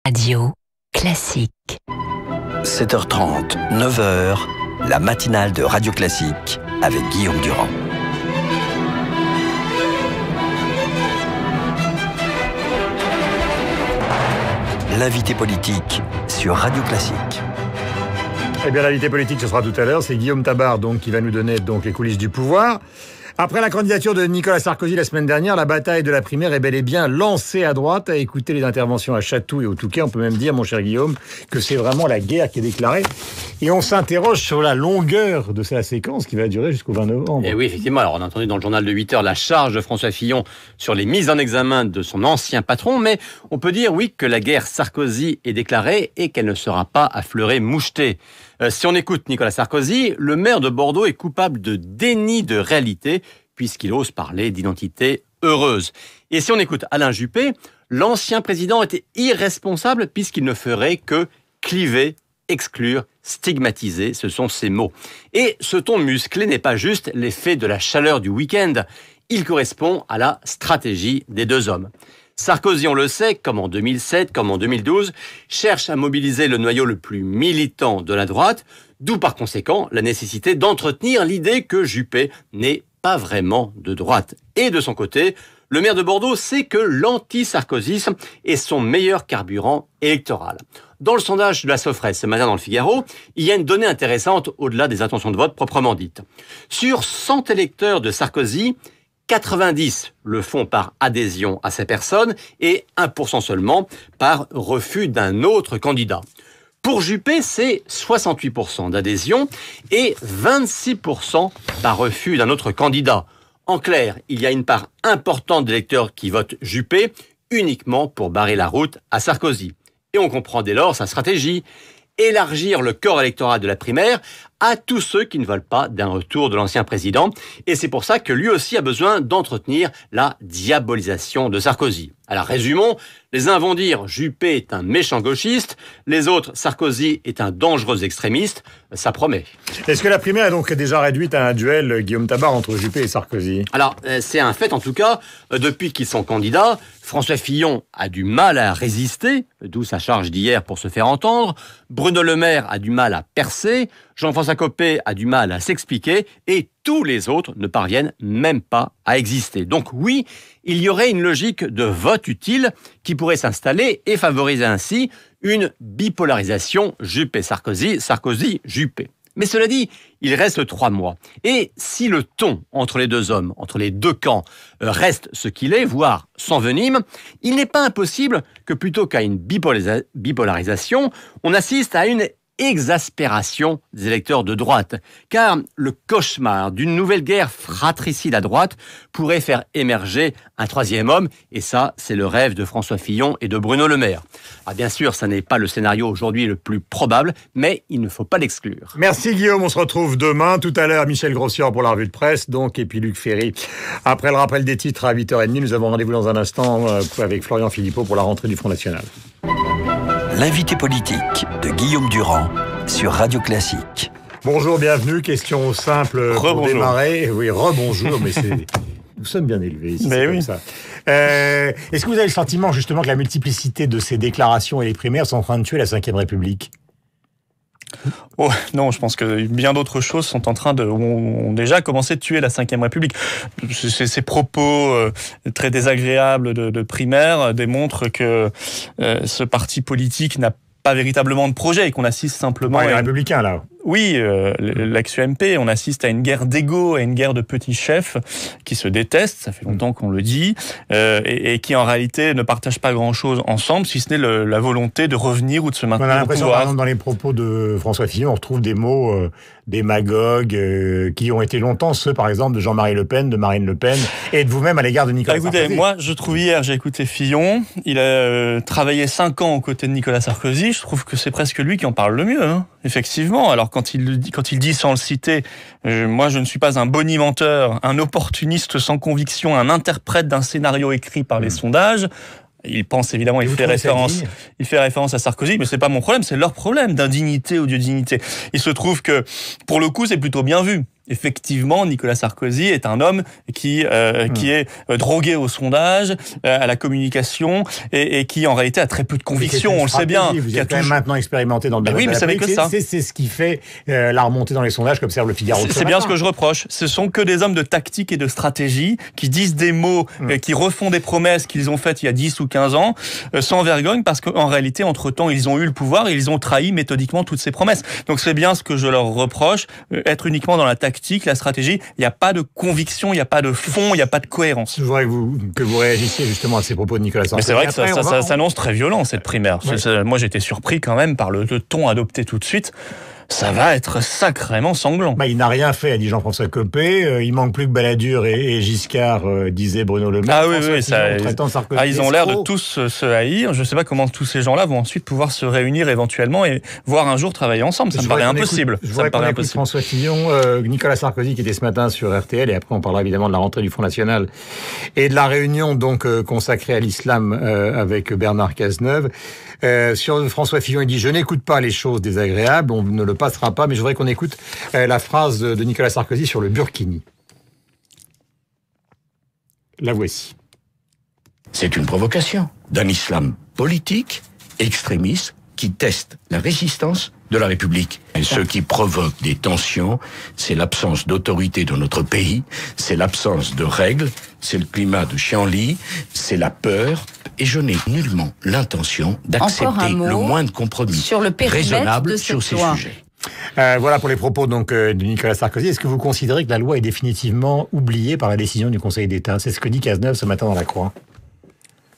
Radio Classique. 7h30, 9h, la matinale de Radio Classique avec Guillaume Durand. L'invité politique sur Radio Classique. Eh bien, l'invité politique, ce sera tout à l'heure. C'est Guillaume Tabar, qui va nous donner les coulisses du pouvoir. Après la candidature de Nicolas Sarkozy la semaine dernière, la bataille de la primaire est bel et bien lancée à droite. À écouter les interventions à Chatou et au Touquet, on peut même dire, mon cher Guillaume, que c'est vraiment la guerre qui est déclarée. Et on s'interroge sur la longueur de la séquence qui va durer jusqu'au 20 novembre. Et oui, effectivement. Alors, on a entendu dans le journal de 8h la charge de François Fillon sur les mises en examen de son ancien patron. Mais on peut dire, oui, que la guerre Sarkozy est déclarée et qu'elle ne sera pas à fleuret moucheté. Si on écoute Nicolas Sarkozy, le maire de Bordeaux est coupable de déni de réalité puisqu'il ose parler d'identité heureuse. Et si on écoute Alain Juppé, l'ancien président était irresponsable puisqu'il ne ferait que cliver, exclure, stigmatiser, ce sont ses mots. Et ce ton musclé n'est pas juste l'effet de la chaleur du week-end, il correspond à la stratégie des deux hommes. Sarkozy, on le sait, comme en 2007, comme en 2012, cherche à mobiliser le noyau le plus militant de la droite, d'où par conséquent la nécessité d'entretenir l'idée que Juppé n'est pas vraiment de droite. Et de son côté, le maire de Bordeaux sait que l'anti-sarkozysme est son meilleur carburant électoral. Dans le sondage de la Sofres ce matin dans le Figaro, il y a une donnée intéressante au-delà des intentions de vote proprement dites. Sur 100 électeurs de Sarkozy, 90 le font par adhésion à sa personne et 1% seulement par refus d'un autre candidat. Pour Juppé, c'est 68% d'adhésion et 26% par refus d'un autre candidat. En clair, il y a une part importante d'électeurs qui votent Juppé uniquement pour barrer la route à Sarkozy. Et on comprend dès lors sa stratégie. Élargir le corps électoral de la primaire à tous ceux qui ne veulent pas d'un retour de l'ancien président. Et c'est pour ça que lui aussi a besoin d'entretenir la diabolisation de Sarkozy. Alors résumons, les uns vont dire Juppé est un méchant gauchiste, les autres Sarkozy est un dangereux extrémiste. Ça promet. Est-ce que la primaire est donc déjà réduite à un duel, Guillaume Tabar, entre Juppé et Sarkozy ? Alors, c'est un fait en tout cas, depuis qu'ils sont candidats, François Fillon a du mal à résister, d'où sa charge d'hier pour se faire entendre, Bruno Le Maire a du mal à percer, Jean-François Copé a du mal à s'expliquer et tous les autres ne parviennent même pas à exister. Donc oui, il y aurait une logique de vote utile qui pourrait s'installer et favoriser ainsi une bipolarisation Juppé-Sarkozy, Sarkozy-Juppé. Mais cela dit, il reste 3 mois. Et si le ton entre les deux hommes, entre les deux camps, reste ce qu'il est, voire s'envenime, il n'est pas impossible que plutôt qu'à une bipolarisation, on assiste à une exaspération des électeurs de droite. Car le cauchemar d'une nouvelle guerre fratricide à droite pourrait faire émerger un troisième homme, et ça, c'est le rêve de François Fillon et de Bruno Le Maire. Alors bien sûr, ça n'est pas le scénario aujourd'hui le plus probable, mais il ne faut pas l'exclure. Merci Guillaume, on se retrouve demain. Tout à l'heure, Michel Grossier pour la revue de presse, et puis Luc Ferry. Après le rappel des titres à 8h30, nous avons rendez-vous dans un instant avec Florian Philippot pour la rentrée du Front National. L'invité politique de Guillaume Durand sur Radio Classique. Bonjour, bienvenue. Question simple pour démarrer. Oui, rebonjour, mais nous sommes bien élevés ici, c'est comme ça. Est-ce que vous avez le sentiment justement que la multiplicité de ces déclarations et les primaires sont en train de tuer la Ve République ? Oh, non, je pense que bien d'autres choses sont en train ont déjà commencé de tuer la Ve République. Ces propos très désagréables de primaire démontrent que ce parti politique n'a pas véritablement de projet et qu'on assiste simplement... les Républicains, là. Oui, l'ex-UMP, on assiste à une guerre d'ego, à une guerre de petits chefs qui se détestent, ça fait longtemps qu'on le dit, et qui en réalité ne partagent pas grand-chose ensemble, si ce n'est la volonté de revenir ou de se maintenir au pouvoir. On a l'impression, par exemple, dans les propos de François Fillon, on retrouve des mots démagogues qui ont été longtemps ceux, par exemple, de Jean-Marie Le Pen, de Marine Le Pen, et de vous-même à l'égard de Nicolas Sarkozy. Écoutez, moi, je trouve hier, j'ai écouté Fillon, il a travaillé 5 ans aux côtés de Nicolas Sarkozy, je trouve que c'est presque lui qui en parle le mieux, hein, effectivement. Alors quand il dit sans le citer, moi je ne suis pas un bonimenteur, un opportuniste sans conviction, un interprète d'un scénario écrit par les sondages. Il pense évidemment, il fait référence à Sarkozy, mais c'est pas mon problème, c'est leur problème d'indignité ou de dignité. Il se trouve que, pour le coup, c'est plutôt bien vu. effectivement, Nicolas Sarkozy est un homme qui est drogué au sondage, à la communication, et qui en réalité a très peu de conviction, on le sait bien. Vous êtes quand même maintenant expérimenté dans le domaine. Oui, mais ça n'est que ça. C'est ce qui fait la remontée dans les sondages qu'observe le Figaro. C'est bien ce que je reproche. Ce sont que des hommes de tactique et de stratégie qui disent des mots, qui refont des promesses qu'ils ont faites il y a 10 ou 15 ans, sans vergogne, parce qu'en réalité, entre-temps, ils ont eu le pouvoir et ils ont trahi méthodiquement toutes ces promesses. Donc c'est bien ce que je leur reproche, être uniquement dans la tactique, la stratégie. Il n'y a pas de conviction, il n'y a pas de fond, il n'y a pas de cohérence. Je voudrais que vous réagissiez justement à ces propos de Nicolas Sarkozy. Mais c'est vrai que ça s'annonce très violent, cette primaire. Ouais. Moi, j'étais surpris quand même par le ton adopté tout de suite. Ça va être sacrément sanglant. Il n'a rien fait, a dit Jean-François Copé. Il manque plus que Balladur et Giscard, disait Bruno Le Maire. Ah oui, ça. Ils ont l'air de tous se haïr. Je ne sais pas comment tous ces gens-là vont ensuite pouvoir se réunir éventuellement et voir un jour travailler ensemble. Ça me paraît impossible. Je voudrais qu'on écoute François Fillon, Nicolas Sarkozy qui était ce matin sur RTL, et après on parlera évidemment de la rentrée du Front National et de la réunion donc consacrée à l'islam avec Bernard Cazeneuve. Sur François Fillon, il dit « Je n'écoute pas les choses désagréables, on ne le passera pas », mais je voudrais qu'on écoute la phrase de Nicolas Sarkozy sur le burkini. La voici. C'est une provocation d'un islam politique, extrémiste, qui teste la résistance de la République. Et ce qui provoque des tensions, c'est l'absence d'autorité dans notre pays, c'est l'absence de règles, c'est le climat de chienlit, c'est la peur. Et je n'ai nullement l'intention d'accepter le moindre compromis sur le raisonnable sur ces sujets. Voilà pour les propos donc de Nicolas Sarkozy. Est-ce que vous considérez que la loi est définitivement oubliée par la décision du Conseil d'État ? C'est ce que dit Cazeneuve ce matin dans La Croix.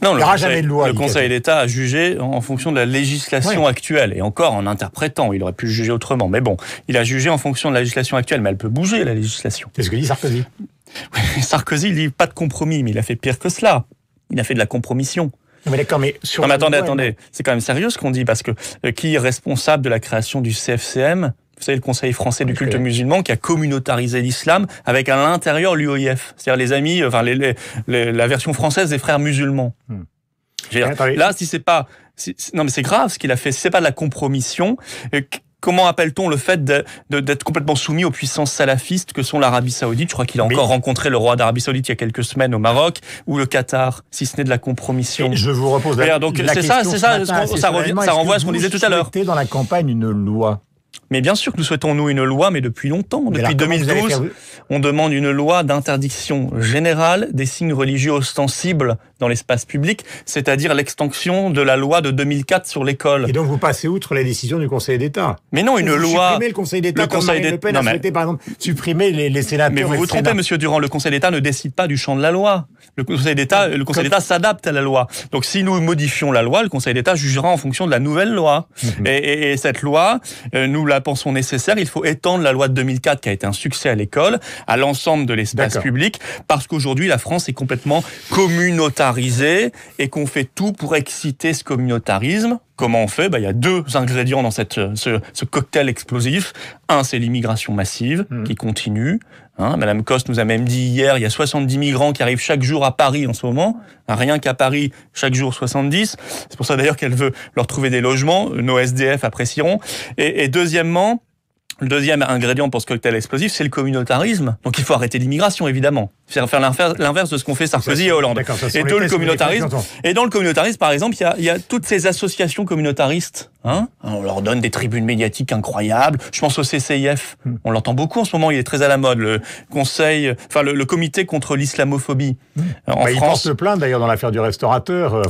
Non, le Conseil d'État a jugé en fonction de la législation actuelle, et encore en interprétant. Il aurait pu juger autrement, mais bon, il a jugé en fonction de la législation actuelle, mais elle peut bouger, la législation. C'est ce que dit Sarkozy. Oui, Sarkozy, il dit pas de compromis, mais il a fait pire que cela. Il a fait de la compromission. Mais d'accord, mais sur non, mais attendez, c'est quand même sérieux ce qu'on dit, parce que qui est responsable de la création du CFCM ? Vous savez, le Conseil français du culte musulman, qui a communautarisé l'islam avec à l'intérieur l'UOIF, c'est-à-dire les amis, la version française des frères musulmans. Là, si c'est pas, non mais c'est grave ce qu'il a fait. Si c'est pas de la compromission, comment appelle-t-on le fait d'être complètement soumis aux puissances salafistes que sont l'Arabie Saoudite ? Je crois qu'il a encore rencontré le roi d'Arabie Saoudite il y a quelques semaines au Maroc, ou le Qatar, si ce n'est de la compromission. Et je vous repose la donc question. Ça renvoie à ce qu'on disait tout à l'heure. Vous souhaitez dans la campagne une loi ? Mais bien sûr que nous souhaitons, nous, une loi, mais depuis longtemps. Depuis 2012, on demande une loi d'interdiction générale des signes religieux ostensibles dans l'espace public, c'est-à-dire l'extension de la loi de 2004 sur l'école. Et donc vous passez outre les décisions du Conseil d'État. Mais non, une loi... Supprimez le Conseil d'État, comme Marine Le Pen a souhaité, par exemple, supprimer les sénateurs. Mais vous vous trompez, Monsieur Durand, le Conseil d'État ne décide pas du champ de la loi. Le Conseil d'État s'adapte à la loi. Donc si nous modifions la loi, le Conseil d'État jugera en fonction de la nouvelle loi. Et cette loi, nous la pensons nécessaire. Il faut étendre la loi de 2004, qui a été un succès à l'école, à l'ensemble de l'espace public, parce qu'aujourd'hui, la France est complètement communautarisée et qu'on fait tout pour exciter ce communautarisme. Comment on fait ? Il y a deux ingrédients dans ce cocktail explosif. Un, c'est l'immigration massive qui continue. Madame Coste nous a même dit hier, il y a 70 migrants qui arrivent chaque jour à Paris en ce moment. Rien qu'à Paris, chaque jour 70. C'est pour ça d'ailleurs qu'elle veut leur trouver des logements. Nos SDF apprécieront. Et deuxièmement, le deuxième ingrédient pour ce cocktail explosif, c'est le communautarisme. Donc il faut arrêter l'immigration, évidemment. Faire l'inverse de ce qu'ont fait Sarkozy et Hollande. Et dans le communautarisme, par exemple, il y a toutes ces associations communautaristes. On leur donne des tribunes médiatiques incroyables. Je pense au CCIF. On l'entend beaucoup en ce moment. Il est très à la mode. Le comité contre l'islamophobie. En France. Il porte plainte d'ailleurs dans l'affaire du restaurateur.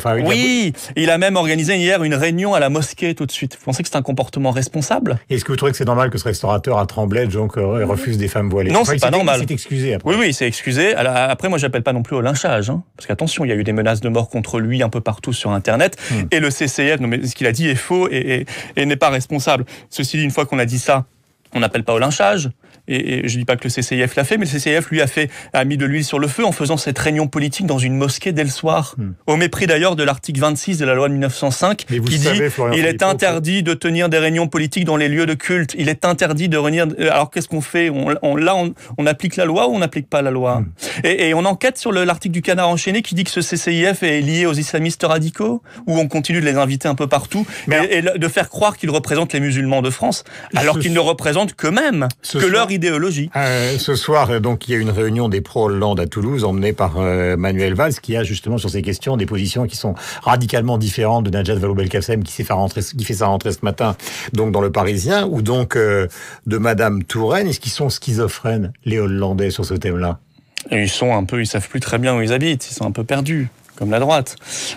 Il a même organisé hier une réunion à la mosquée tout de suite. Vous pensez que c'est un comportement responsable ? Est-ce que vous trouvez que c'est normal que ce restaurateur à Tremblay donc refuse des femmes voilées ? Non, c'est pas normal. Il s'est excusé après. Oui, il s'est excusé. Après, moi, j'appelle pas non plus au lynchage, parce qu'attention, il y a eu des menaces de mort contre lui un peu partout sur Internet, et le CCIF, mais ce qu'il a dit est faux et n'est pas responsable. Ceci dit, une fois qu'on a dit ça, on n'appelle pas au lynchage. Et je dis pas que le CCIF l'a fait, mais le CCIF, lui, a mis de l'huile sur le feu en faisant cette réunion politique dans une mosquée dès le soir. Au mépris d'ailleurs de l'article 26 de la loi de 1905, qui dit il est interdit de tenir des réunions politiques dans les lieux de culte. Il est interdit de réunir. Alors qu'est-ce qu'on fait ? On applique la loi ou on n'applique pas la loi ? Et on enquête sur l'article du Canard enchaîné qui dit que ce CCIF est lié aux islamistes radicaux, ou on continue de les inviter un peu partout, et de faire croire qu'ils représentent les musulmans de France, alors qu'ils ne représentent qu'eux-mêmes, que leur idéologie. Ce soir, donc, il y a une réunion des pro-Hollande à Toulouse, emmenée par Manuel Valls, qui a justement sur ces questions des positions qui sont radicalement différentes de Najat Vallaud-Belkacem, qui fait sa rentrée ce matin, donc dans Le Parisien, ou donc de Madame Touraine. Est-ce qu'ils sont schizophrènes, les Hollandais, sur ce thème-là? Et ils savent plus très bien où ils habitent, ils sont un peu perdus, comme la droite.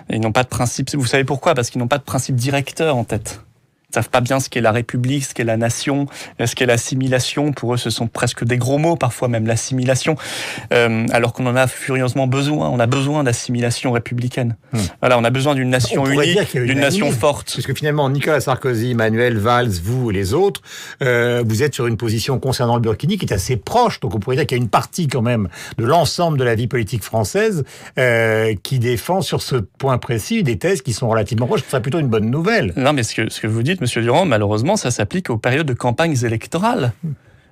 Et ils n'ont pas de principe. Vous savez pourquoi? Parce qu'ils n'ont pas de principe directeur en tête. Ils savent pas bien ce qu'est la République, ce qu'est la nation, ce qu'est l'assimilation. Pour eux, ce sont presque des gros mots, parfois même l'assimilation, alors qu'on en a furieusement besoin. On a besoin d'assimilation républicaine. Voilà, on a besoin d'une nation unie, d'une nation forte. Parce que finalement, Nicolas Sarkozy, Manuel Valls, vous et les autres, vous êtes sur une position concernant le Burkini qui est assez proche. Donc on pourrait dire qu'il y a une partie quand même de l'ensemble de la vie politique française qui défend sur ce point précis des thèses qui sont relativement proches. Ce serait plutôt une bonne nouvelle. Non, mais ce que vous dites, Monsieur Durand, malheureusement, ça s'applique aux périodes de campagnes électorales.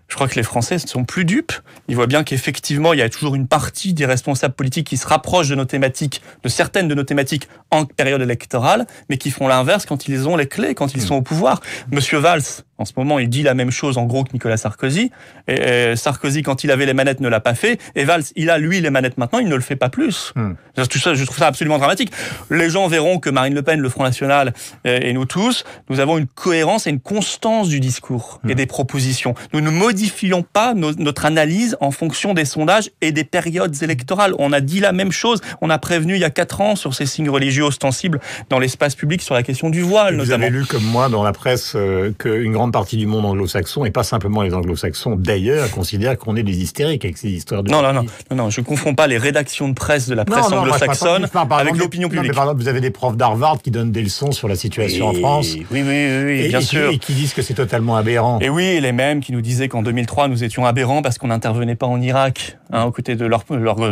Je crois que les Français sont plus dupes. Ils voient bien qu'effectivement, il y a toujours une partie des responsables politiques qui se rapprochent de nos thématiques, de certaines de nos thématiques en période électorale, mais qui font l'inverse quand ils ont les clés, quand ils sont au pouvoir. Monsieur Valls, en ce moment, il dit la même chose, en gros, que Nicolas Sarkozy. Et Sarkozy, quand il avait les manettes, ne l'a pas fait. Et Valls, il a, lui, les manettes maintenant, il ne le fait pas plus. Je trouve ça absolument dramatique. Les gens verront que Marine Le Pen, le Front National, et nous tous, nous avons une cohérence et une constance du discours et des propositions. Nous ne modifions pas notre analyse en fonction des sondages et des périodes électorales. On a dit la même chose. On a prévenu il y a 4 ans sur ces signes religieux ostensibles dans l'espace public sur la question du voile, notamment. Vous avez lu, comme moi, dans la presse, qu'une grande partie du monde anglo-saxon, et pas simplement les anglo-saxons d'ailleurs, considèrent qu'on est des hystériques avec ces histoires de... Non, je confonds pas les rédactions de presse de la presse anglo-saxonne avec l'opinion publique. Par exemple, vous avez des profs d'Harvard qui donnent des leçons sur la situation en France. Oui, bien sûr. Et qui disent que c'est totalement aberrant. Et oui, les mêmes qui nous disaient qu'en 2003, nous étions aberrants parce qu'on n'intervenait pas en Irak, aux côtés de leur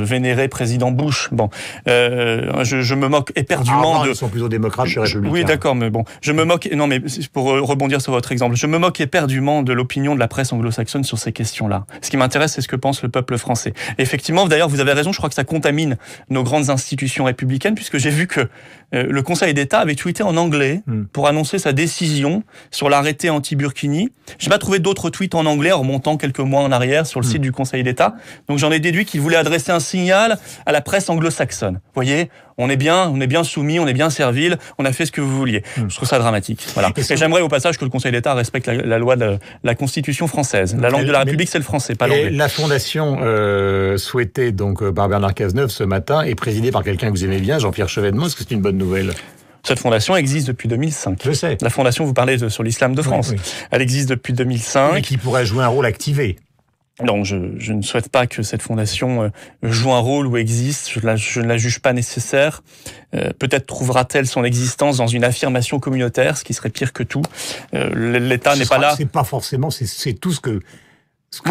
vénéré président Bush. Bon, je me moque éperdument Ils sont plutôt démocrates que républicains. Oui, d'accord, mais bon, je me moque... Non, mais pour rebondir sur votre exemple, je me moque éperdument de l'opinion de la presse anglo-saxonne sur ces questions-là. Ce qui m'intéresse, c'est ce que pense le peuple français. Et effectivement, d'ailleurs, vous avez raison, je crois que ça contamine nos grandes institutions républicaines, puisque j'ai vu que le Conseil d'État avait tweeté en anglais pour annoncer sa décision sur l'arrêté anti-Burkini. Je n'ai pas trouvé d'autres tweets en anglais en remontant quelques mois en arrière sur le site du Conseil d'État. Donc j'en ai déduit qu'il voulait adresser un signal à la presse anglo-saxonne. Vous voyez, on est bien soumis, on est bien servile, on a fait ce que vous vouliez. Je trouve ça dramatique. Voilà. Et j'aimerais au passage que le Conseil d'État respecte la loi de la Constitution française. La langue de la République, c'est le français, pas l'anglais. La fondation souhaitée donc par Bernard Cazeneuve ce matin est présidée par quelqu'un que vous aimez bien, Jean-Pierre Chevènement. Est-ce que c'est une bonne nouvelle? Cette fondation existe depuis 2005. Je sais. La fondation, vous parlez sur l'islam de France. Oui. Elle existe depuis 2005. Et qui pourrait jouer un rôle activé. Donc je ne souhaite pas que cette fondation joue un rôle ou existe. Je ne la juge pas nécessaire. Peut-être trouvera-t-elle son existence dans une affirmation communautaire, ce qui serait pire que tout. L'État n'est pas là. C'est pas forcément. C'est tout ce que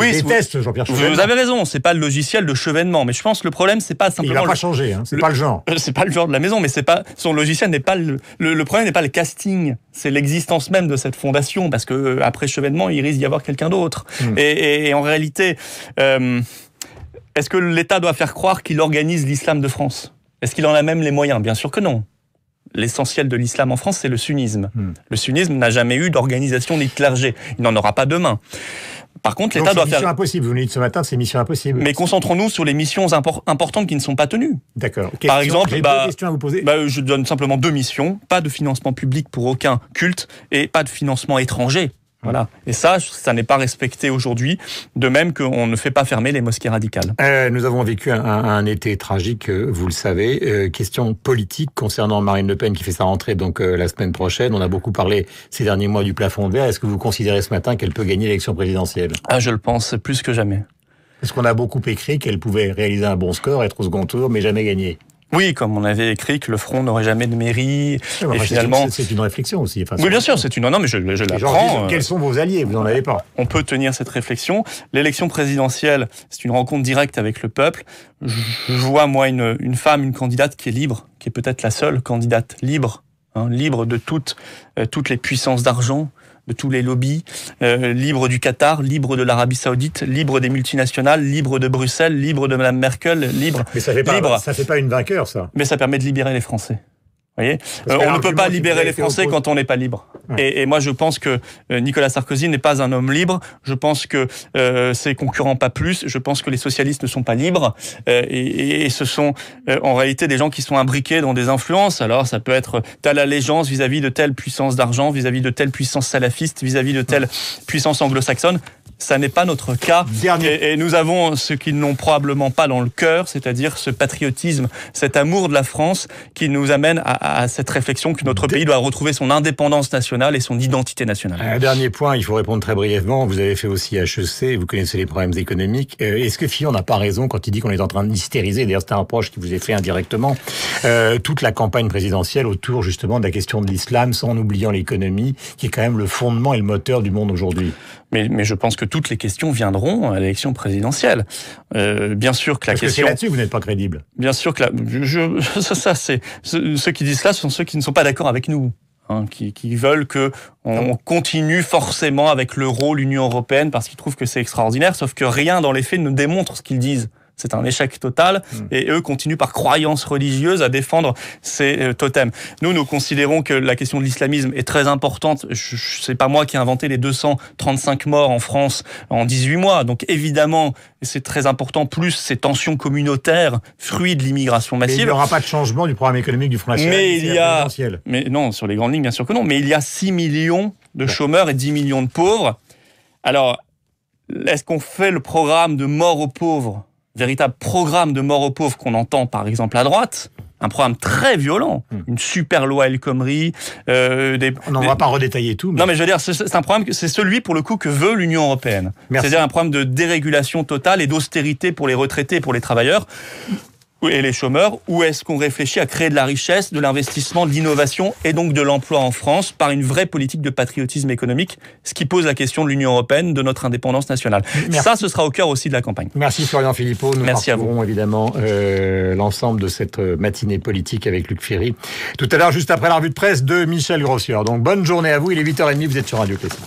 déteste Jean-Pierre Chevènement. Vous avez raison, c'est pas le logiciel de Chevènement, mais je pense que le problème c'est pas simplement... Il va pas changer, c'est pas le genre. C'est pas le genre de la maison, mais c'est pas son logiciel n'est pas le problème n'est pas le casting, c'est l'existence même de cette fondation, parce que après Chevènement, il risque d'y avoir quelqu'un d'autre. Et en réalité, est-ce que l'État doit faire croire qu'il organise l'islam de France? Est-ce qu'il en a même les moyens? Bien sûr que non. L'essentiel de l'islam en France, c'est le sunnisme. Le sunnisme n'a jamais eu d'organisation ni de clergé. Il n'en aura pas demain. Par contre, l'État doit faire... C'est mission impossible. Vous nous dites ce matin, c'est mission impossible. Mais concentrons-nous sur les missions importantes qui ne sont pas tenues. D'accord. Par exemple, j'ai 2 questions à vous poser. Je donne simplement 2 missions. Pas de financement public pour aucun culte et pas de financement étranger. Voilà. Et ça n'est pas respecté aujourd'hui, de même qu'on ne fait pas fermer les mosquées radicales. Nous avons vécu un été tragique, vous le savez. Question politique concernant Marine Le Pen qui fait sa rentrée donc la semaine prochaine. On a beaucoup parlé ces derniers mois du plafond de verre. Est-ce que vous considérez ce matin qu'elle peut gagner l'élection présidentielle? Je le pense plus que jamais. Est-ce qu'on a beaucoup écrit qu'elle pouvait réaliser un bon score, être au second tour, mais jamais gagner? Oui, comme on avait écrit que le Front n'aurait jamais de mairie, et finalement... C'est une réflexion aussi. Oui, bien sûr, c'est une... Non, mais je la prends. Quels sont vos alliés? Vous n'en avez pas. On peut tenir cette réflexion. L'élection présidentielle, c'est une rencontre directe avec le peuple. Je vois, moi, une femme, une candidate qui est libre, qui est peut-être la seule candidate libre, libre de toutes les puissances d'argent, de tous les lobbies, libre du Qatar, libre de l'Arabie Saoudite, libre des multinationales, libre de Bruxelles, libre de Madame Merkel, libre. Mais ça fait pas une vainqueur, ça. Mais ça permet de libérer les Français. Vous voyez, on ne peut pas libérer les Français quand on n'est pas libre. Ouais. Et moi, je pense que Nicolas Sarkozy n'est pas un homme libre. Je pense que ses concurrents pas plus. Je pense que les socialistes ne sont pas libres. Et ce sont en réalité des gens qui sont imbriqués dans des influences. Alors, ça peut être telle allégeance vis-à-vis de telle puissance d'argent, vis-à-vis de telle puissance salafiste, vis-à-vis de telle puissance anglo-saxonne. Ça n'est pas notre cas. Et nous avons ce qu'ils n'ont probablement pas dans le cœur, c'est-à-dire ce patriotisme, cet amour de la France qui nous amène à cette réflexion que notre pays doit retrouver son indépendance nationale et son identité nationale. Un dernier point, il faut répondre très brièvement. Vous avez fait aussi HEC, vous connaissez les problèmes économiques. Est-ce que Fillon n'a pas raison quand il dit qu'on est en train d'hystériser, d'ailleurs c'est un reproche qui vous est fait indirectement, toute la campagne présidentielle autour justement de la question de l'islam, sans en oubliant l'économie, qui est quand même le fondement et le moteur du monde aujourd'hui? Mais je pense que toutes les questions viendront à l'élection présidentielle. Bien sûr que la question... Parce que c'est là-dessus que vous n'êtes pas crédible. Bien sûr que ceux qui disent cela, ce sont ceux qui ne sont pas d'accord avec nous. Qui veulent qu'on continue forcément avec l'euro, l'Union européenne, parce qu'ils trouvent que c'est extraordinaire, sauf que rien dans les faits ne démontre ce qu'ils disent. C'est un échec total, et eux continuent par croyance religieuse à défendre ces totems. Nous considérons que la question de l'islamisme est très importante. C'est pas moi qui ai inventé les 235 morts en France en 18 mois. Donc évidemment, c'est très important, plus ces tensions communautaires, fruits de l'immigration massive. Mais il n'y aura pas de changement du programme économique du Front National. Mais non, sur les grandes lignes, bien sûr que non. Mais il y a 6 millions de chômeurs et 10 millions de pauvres. Alors, est-ce qu'on fait le programme de mort aux pauvres, véritable programme de mort aux pauvres qu'on entend par exemple à droite, un programme très violent, une super loi El Khomri. On ne va pas redétailler tout. Non, mais je veux dire, c'est un programme, c'est celui pour le coup que veut l'Union européenne. C'est-à-dire un programme de dérégulation totale et d'austérité pour les retraités et pour les travailleurs et les chômeurs. Ou est-ce qu'on réfléchit à créer de la richesse, de l'investissement, de l'innovation et donc de l'emploi en France par une vraie politique de patriotisme économique, ce qui pose la question de l'Union européenne, de notre indépendance nationale. Merci. Ça, ce sera au cœur aussi de la campagne. Merci Florian Philippot. Nous parcourrons évidemment l'ensemble de cette matinée politique avec Luc Ferry. Tout à l'heure, juste après la revue de presse de Michel Grossier. Donc bonne journée à vous, il est 8h30, vous êtes sur Radio Classique.